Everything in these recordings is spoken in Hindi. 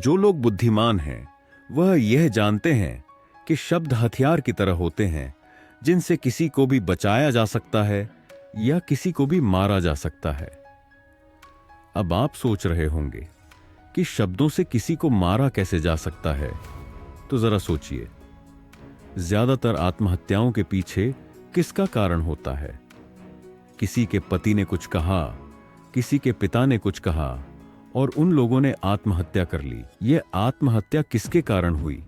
जो लोग बुद्धिमान हैं वह यह जानते हैं कि शब्द हथियार की तरह होते हैं जिनसे किसी को भी बचाया जा सकता है या किसी को भी मारा जा सकता है। अब आप सोच रहे होंगे कि शब्दों से किसी को मारा कैसे जा सकता है, तो जरा सोचिए, ज्यादातर आत्महत्याओं के पीछे किसका कारण होता है? किसी के पति ने कुछ कहा, किसी के पिता ने कुछ कहा और उन लोगों ने आत्महत्या कर ली। यह आत्महत्या किसके कारण हुई?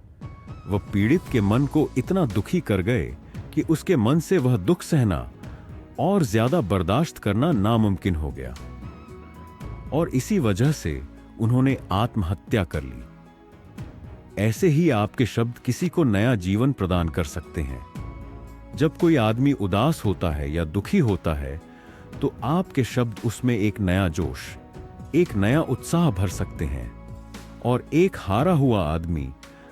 वह पीड़ित के मन को इतना दुखी कर गए कि उसके मन से वह दुख सहना और ज्यादा बर्दाश्त करना नामुमकिन हो गया और इसी वजह से उन्होंने आत्महत्या कर ली। ऐसे ही आपके शब्द किसी को नया जीवन प्रदान कर सकते हैं। जब कोई आदमी उदास होता है या दुखी होता है तो आपके शब्द उसमें एक नया जोश, एक नया उत्साह भर सकते हैं और एक हारा हुआ आदमी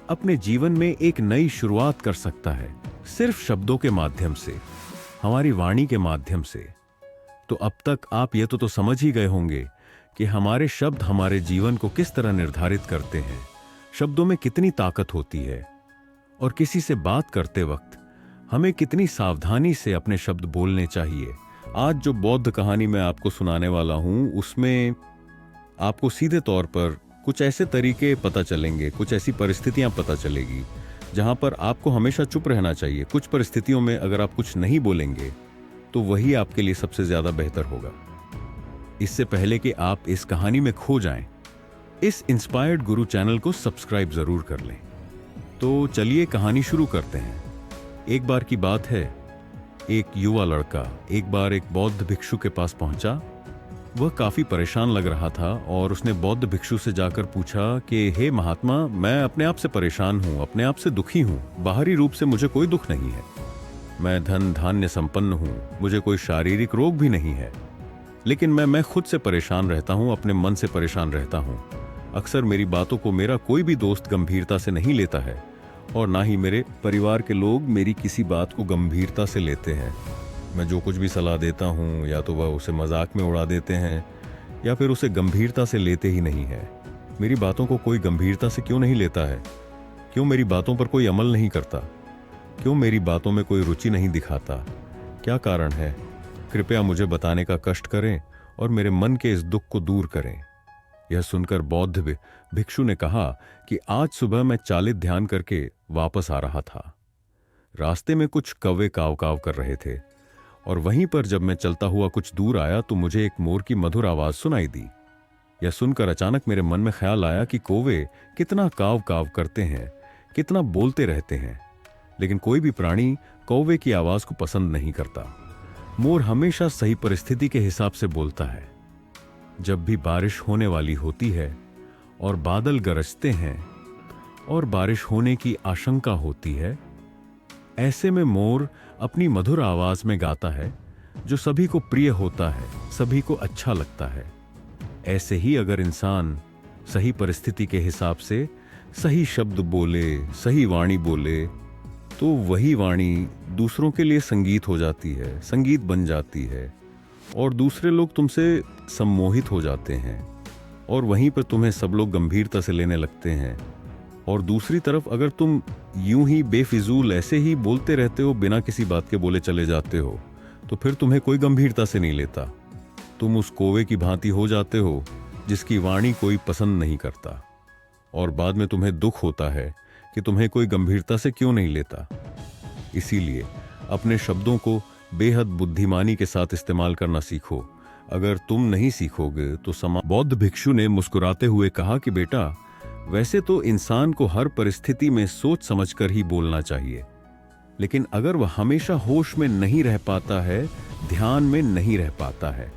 अपने जीवन में एक नई शुरुआत कर सकता है, सिर्फ शब्दों के माध्यम से, हमारी वाणी के माध्यम से। तो अब तक आप ये तो समझ ही गए होंगे कि हमारे शब्द हमारे जीवन को किस तरह निर्धारित करते हैं, शब्दों में कितनी ताकत होती है और किसी से बात करते वक्त हमें कितनी सावधानी से अपने शब्द बोलने चाहिए। आज जो बौद्ध कहानी मैं आपको सुनाने वाला हूं, उसमें आपको सीधे तौर पर कुछ ऐसे तरीके पता चलेंगे, कुछ ऐसी परिस्थितियां पता चलेगी जहां पर आपको हमेशा चुप रहना चाहिए। कुछ परिस्थितियों में अगर आप कुछ नहीं बोलेंगे तो वही आपके लिए सबसे ज्यादा बेहतर होगा। इससे पहले कि आप इस कहानी में खो जाएं, इस इंस्पायर्ड गुरु चैनल को सब्सक्राइब जरूर कर लें। तो चलिए कहानी शुरू करते हैं। एक बार की बात है, एक युवा लड़का एक बार एक बौद्ध भिक्षु के पास पहुंचा। वह काफी परेशान लग रहा था और उसने बौद्ध भिक्षु से जाकर पूछा कि हे महात्मा, मैं अपने आप से परेशान हूं, अपने आप से दुखी हूं। बाहरी रूप से मुझे कोई दुख नहीं है, मैं धन धान्य संपन्न हूं, मुझे कोई शारीरिक रोग भी नहीं है, लेकिन मैं खुद से परेशान रहता हूं, अपने मन से परेशान रहता हूं। अक्सर मेरी बातों को मेरा कोई भी दोस्त गंभीरता से नहीं लेता है और ना ही मेरे परिवार के लोग मेरी किसी बात को गंभीरता से लेते हैं। मैं जो कुछ भी सलाह देता हूँ या तो वह उसे मजाक में उड़ा देते हैं या फिर उसे गंभीरता से लेते ही नहीं है। मेरी बातों को कोई गंभीरता से क्यों नहीं लेता है? क्यों मेरी बातों पर कोई अमल नहीं करता? क्यों मेरी बातों में कोई रुचि नहीं दिखाता? क्या कारण है? कृपया मुझे बताने का कष्ट करें और मेरे मन के इस दुख को दूर करें। यह सुनकर बौद्ध भिक्षु ने कहा कि आज सुबह मैं चालित ध्यान करके वापस आ रहा था। रास्ते में कुछ कौवे काव काव कर रहे थे और वहीं पर जब मैं चलता हुआ कुछ दूर आया तो मुझे एक मोर की मधुर आवाज सुनाई दी। यह सुनकर अचानक मेरे मन में ख्याल आया कि कौवे कितना काव काव करते हैं, कितना बोलते रहते हैं, लेकिन कोई भी प्राणी कौवे की आवाज को पसंद नहीं करता। मोर हमेशा सही परिस्थिति के हिसाब से बोलता है। जब भी बारिश होने वाली होती है और बादल गरजते हैं और बारिश होने की आशंका होती है, ऐसे में मोर अपनी मधुर आवाज में गाता है जो सभी को प्रिय होता है, सभी को अच्छा लगता है। ऐसे ही अगर इंसान सही परिस्थिति के हिसाब से सही शब्द बोले, सही वाणी बोले, तो वही वाणी दूसरों के लिए संगीत हो जाती है, संगीत बन जाती है और दूसरे लोग तुमसे सम्मोहित हो जाते हैं और वहीं पर तुम्हें सब लोग गंभीरता से लेने लगते हैं। और दूसरी तरफ अगर तुम यूं ही बेफिजूल ऐसे ही बोलते रहते हो, बिना किसी बात के बोले चले जाते हो, तो फिर तुम्हें कोई गंभीरता से नहीं लेता। तुम उस कौवे की भांति हो जाते हो जिसकी वाणी कोई पसंद नहीं करता और बाद में तुम्हें दुख होता है कि तुम्हें कोई गंभीरता से क्यों नहीं लेता। इसीलिए अपने शब्दों को बेहद बुद्धिमानी के साथ इस्तेमाल करना सीखो। अगर तुम नहीं सीखोगे तो बौद्ध भिक्षु ने मुस्कुराते हुए कहा कि बेटा, वैसे तो इंसान को हर परिस्थिति में सोच समझकर ही बोलना चाहिए, लेकिन अगर वह हमेशा होश में नहीं रह पाता है, ध्यान में नहीं रह पाता है।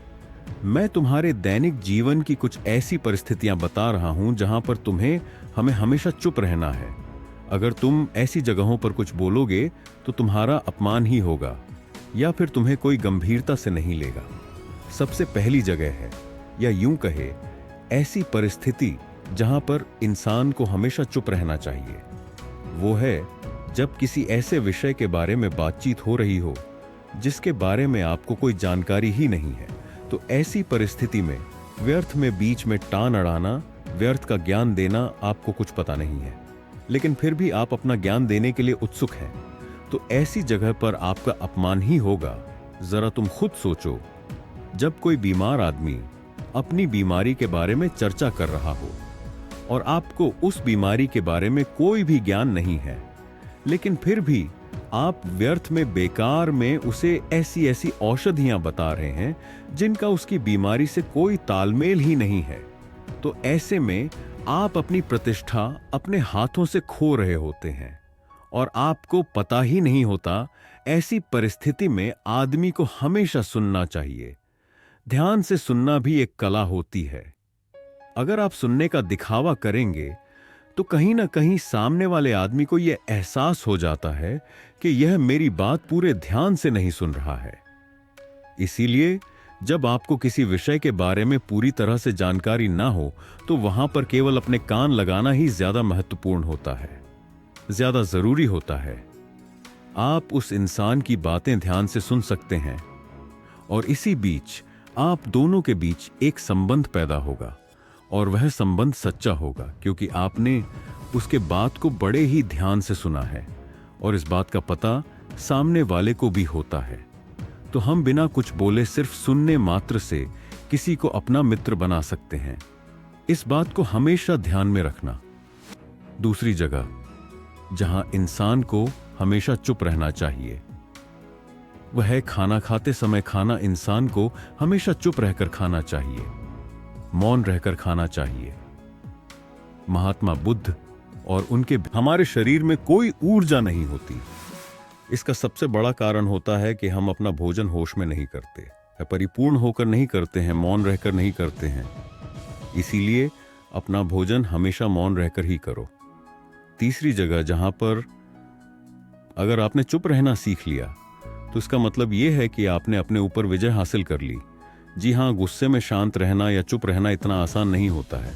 मैं तुम्हारे दैनिक जीवन की कुछ ऐसी परिस्थितियां बता रहा हूं जहां पर हमें हमेशा चुप रहना है। अगर तुम ऐसी जगहों पर कुछ बोलोगे तो तुम्हारा अपमान ही होगा या फिर तुम्हें कोई गंभीरता से नहीं लेगा। सबसे पहली जगह है, या यूं कहे ऐसी परिस्थिति जहां पर इंसान को हमेशा चुप रहना चाहिए, वो है जब किसी ऐसे विषय के बारे में बातचीत हो रही हो जिसके बारे में आपको कोई जानकारी ही नहीं है। तो ऐसी परिस्थिति में व्यर्थ में बीच में टान अड़ाना व्यर्थ का ज्ञान देना आपको कुछ पता नहीं है, लेकिन फिर भी आप अपना ज्ञान देने के लिए उत्सुक हैं, तो ऐसी जगह पर आपका अपमान ही होगा। जरा तुम खुद सोचो, जब कोई बीमार आदमी अपनी बीमारी के बारे में चर्चा कर रहा हो और आपको उस बीमारी के बारे में कोई भी ज्ञान नहीं है, लेकिन फिर भी आप व्यर्थ में, बेकार में उसे ऐसी ऐसी औषधियां बता रहे हैं जिनका उसकी बीमारी से कोई तालमेल ही नहीं है, तो ऐसे में आप अपनी प्रतिष्ठा अपने हाथों से खो रहे होते हैं और आपको पता ही नहीं होता। ऐसी परिस्थिति में आदमी को हमेशा सुनना चाहिए। ध्यान से सुनना भी एक कला होती है। अगर आप सुनने का दिखावा करेंगे तो कहीं ना कहीं सामने वाले आदमी को यह एहसास हो जाता है कि यह मेरी बात पूरे ध्यान से नहीं सुन रहा है। इसीलिए जब आपको किसी विषय के बारे में पूरी तरह से जानकारी ना हो तो वहां पर केवल अपने कान लगाना ही ज्यादा महत्वपूर्ण होता है, ज्यादा जरूरी होता है। आप उस इंसान की बातें ध्यान से सुन सकते हैं और इसी बीच आप दोनों के बीच एक संबंध पैदा होगा और वह संबंध सच्चा होगा क्योंकि आपने उसके बात को बड़े ही ध्यान से सुना है और इस बात का पता सामने वाले को भी होता है। तो हम बिना कुछ बोले सिर्फ सुनने मात्र से किसी को अपना मित्र बना सकते हैं। इस बात को हमेशा ध्यान में रखना। दूसरी जगह जहां इंसान को हमेशा चुप रहना चाहिए वह है खाना खाते समय। खाना इंसान को हमेशा चुप रहकर खाना चाहिए, मौन रहकर खाना चाहिए। महात्मा बुद्ध और उनके हमारे शरीर में कोई ऊर्जा नहीं होती। इसका सबसे बड़ा कारण होता है कि हम अपना भोजन होश में नहीं करते, परिपूर्ण होकर नहीं करते हैं, मौन रहकर नहीं करते हैं। इसीलिए अपना भोजन हमेशा मौन रहकर ही करो। तीसरी जगह जहां पर अगर आपने चुप रहना सीख लिया तो इसका मतलब यह है कि आपने अपने ऊपर विजय हासिल कर ली। जी हां, गुस्से में शांत रहना या चुप रहना इतना आसान नहीं होता है।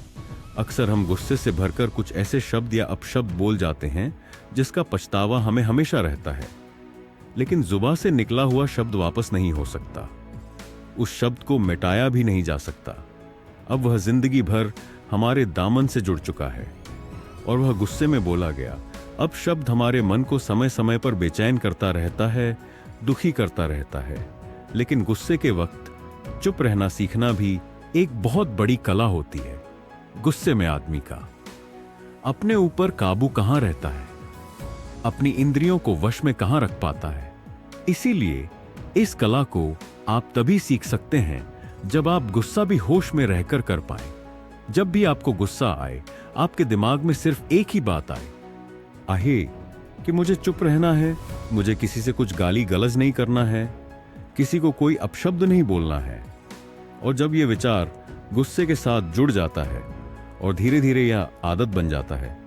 अक्सर हम गुस्से से भरकर कुछ ऐसे शब्द या अपशब्द बोल जाते हैं जिसका पछतावा हमें हमेशा रहता है, लेकिन जुबान से निकला हुआ शब्द वापस नहीं हो सकता। उस शब्द को मिटाया भी नहीं जा सकता। अब वह जिंदगी भर हमारे दामन से जुड़ चुका है और वह गुस्से में बोला गया। अब शब्द हमारे मन को समय समय पर बेचैन करता रहता है, दुखी करता रहता है, लेकिन गुस्से के वक्त चुप रहना सीखना भी एक बहुत बड़ी कला होती है। गुस्से में आदमी का अपने ऊपर काबू कहां रहता है, अपनी इंद्रियों को वश में कहां रख पाता है। इसीलिए इस कला को आप तभी सीख सकते हैं जब आप गुस्सा भी होश में रहकर कर पाए। जब भी आपको गुस्सा आए, आपके दिमाग में सिर्फ एक ही बात आए कि मुझे चुप रहना है, मुझे किसी से कुछ गाली गलौज नहीं करना है, किसी को कोई अपशब्द नहीं बोलना है। और जब यह विचार गुस्से के साथ जुड़ जाता है और धीरे धीरे यह आदत बन जाता है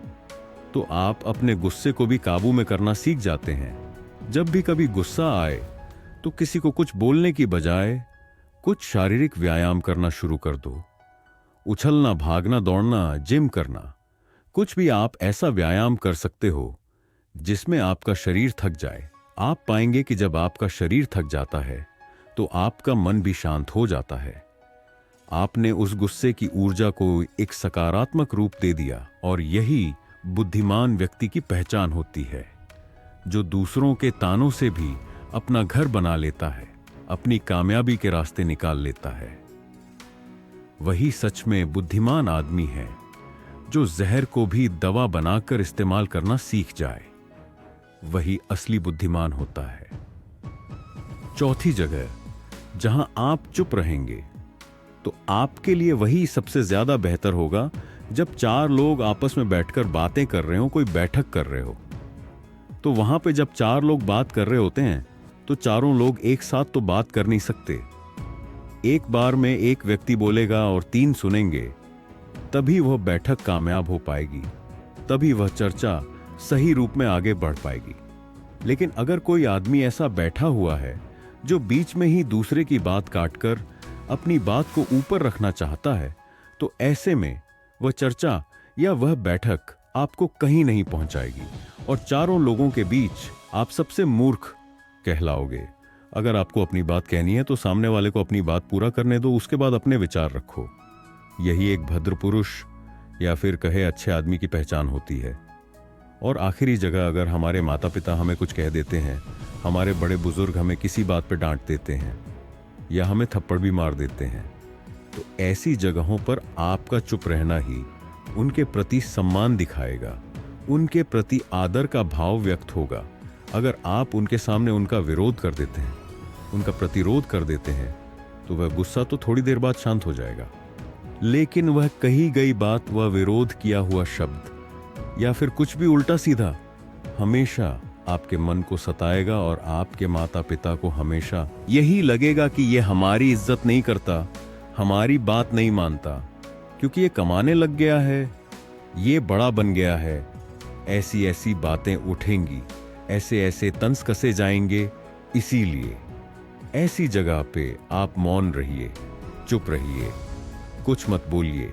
तो आप अपने गुस्से को भी काबू में करना सीख जाते हैं। जब भी कभी गुस्सा आए तो किसी को कुछ बोलने की बजाय कुछ शारीरिक व्यायाम करना शुरू कर दो। उछलना, भागना, दौड़ना, जिम करना, कुछ भी आप ऐसा व्यायाम कर सकते हो जिसमें आपका शरीर थक जाए। आप पाएंगे कि जब आपका शरीर थक जाता है तो आपका मन भी शांत हो जाता है। आपने उस गुस्से की ऊर्जा को एक सकारात्मक रूप दे दिया और यही बुद्धिमान व्यक्ति की पहचान होती है, जो दूसरों के तानों से भी अपना घर बना लेता है, अपनी कामयाबी के रास्ते निकाल लेता है। वही सच में बुद्धिमान आदमी है जो जहर को भी दवा बनाकर इस्तेमाल करना सीख जाए। वही असली बुद्धिमान होता है। चौथी जगह जहां आप चुप रहेंगे तो आपके लिए वही सबसे ज्यादा बेहतर होगा जब चार लोग आपस में बैठकर बातें कर रहे हो, कोई बैठक कर रहे हो। तो वहां पे जब चार लोग बात कर रहे होते हैं तो चारों लोग एक साथ तो बात कर नहीं सकते। एक बार में एक व्यक्ति बोलेगा और तीन सुनेंगे, तभी वह बैठक कामयाब हो पाएगी, तभी वह चर्चा सही रूप में आगे बढ़ पाएगी। लेकिन अगर कोई आदमी ऐसा बैठा हुआ है जो बीच में ही दूसरे की बात काटकर अपनी बात को ऊपर रखना चाहता है, तो ऐसे में वह चर्चा या वह बैठक आपको कहीं नहीं पहुंचाएगी और चारों लोगों के बीच आप सबसे मूर्ख कहलाओगे। अगर आपको अपनी बात कहनी है तो सामने वाले को अपनी बात पूरा करने दो, उसके बाद अपने विचार रखो। यही एक भद्र पुरुष या फिर कहे अच्छे आदमी की पहचान होती है। और आखिरी जगह अगर हमारे माता पिता हमें कुछ कह देते हैं, हमारे बड़े बुजुर्ग हमें किसी बात पे डांट देते हैं या हमें थप्पड़ भी मार देते हैं, तो ऐसी जगहों पर आपका चुप रहना ही उनके प्रति सम्मान दिखाएगा, उनके प्रति आदर का भाव व्यक्त होगा। अगर आप उनके सामने उनका विरोध कर देते हैं, उनका प्रतिरोध कर देते हैं, तो वह गुस्सा तो थोड़ी देर बाद शांत हो जाएगा, लेकिन वह कही गई बात, वह विरोध किया हुआ शब्द या फिर कुछ भी उल्टा सीधा हमेशा आपके मन को सताएगा और आपके माता पिता को हमेशा यही लगेगा कि यह हमारी इज्जत नहीं करता, हमारी बात नहीं मानता, क्योंकि ये कमाने लग गया है, ये बड़ा बन गया है। ऐसी ऐसी बातें उठेंगी, ऐसे ऐसे तंज कसे जाएंगे। इसीलिए ऐसी जगह पे आप मौन रहिए, चुप रहिए, कुछ मत बोलिए,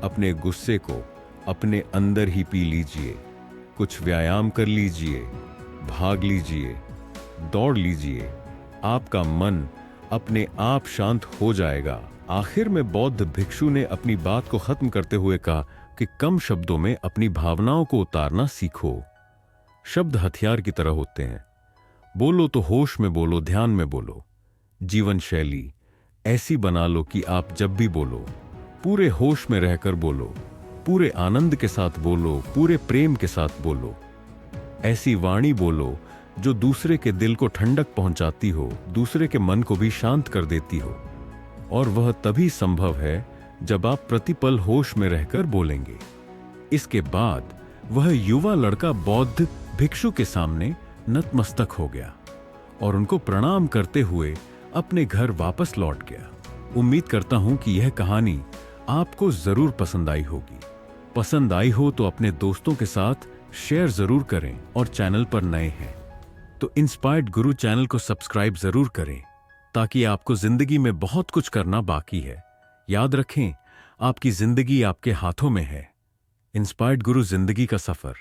अपने गुस्से को अपने अंदर ही पी लीजिए, कुछ व्यायाम कर लीजिए, भाग लीजिए, दौड़ लीजिए, आपका मन अपने आप शांत हो जाएगा। आखिर में बौद्ध भिक्षु ने अपनी बात को खत्म करते हुए कहा कि कम शब्दों में अपनी भावनाओं को उतारना सीखो। शब्द हथियार की तरह होते हैं। बोलो तो होश में बोलो, ध्यान में बोलो। जीवन शैली ऐसी बना लो कि आप जब भी बोलो पूरे होश में रहकर बोलो, पूरे आनंद के साथ बोलो, पूरे प्रेम के साथ बोलो। ऐसी वाणी बोलो जो दूसरे के दिल को ठंडक पहुंचाती हो, दूसरे के मन को भी शांत कर देती हो। और वह तभी संभव है जब आप प्रतिपल होश में रहकर बोलेंगे। इसके बाद वह युवा लड़का बौद्ध भिक्षु के सामने नतमस्तक हो गया और उनको प्रणाम करते हुए अपने घर वापस लौट गया। उम्मीद करता हूं कि यह कहानी आपको जरूर पसंद आई होगी। पसंद आई हो तो अपने दोस्तों के साथ शेयर जरूर करें और चैनल पर नए हैं तो इंस्पायर्ड गुरु चैनल को सब्सक्राइब जरूर करें, ताकि आपको जिंदगी में बहुत कुछ करना बाकी है। याद रखें, आपकी जिंदगी आपके हाथों में है। इंस्पायर्ड गुरु जिंदगी का सफर।